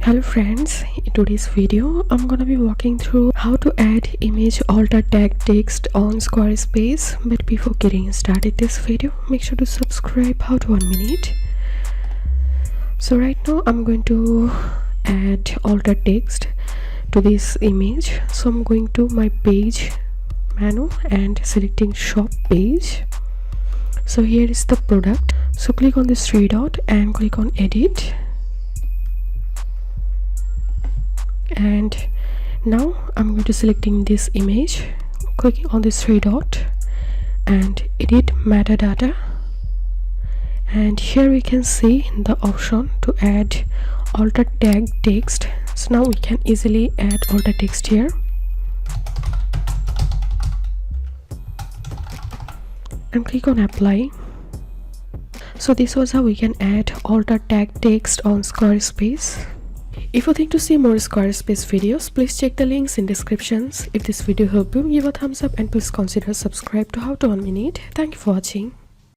Hello friends, in today's video I'm gonna be walking through how to add image alter tag text on Squarespace. But before getting started this video, make sure to subscribe. How to 1 minute. So right now I'm going to add alter text to this image. So I'm going to my page menu and selecting shop page. So here is the product. So click on this three dot and click on edit. And now I'm going to selecting this image, clicking on this three dot and edit metadata, and here we can see the option to add alter tag text. So now we can easily add alter text here, and click on apply. So this was how we can add alter tag text on Squarespace. If you think to see more Squarespace videos, please check the links in descriptions. If this video helped you, give a thumbs up and please consider subscribe to How to 1 Minute. Thank you for watching.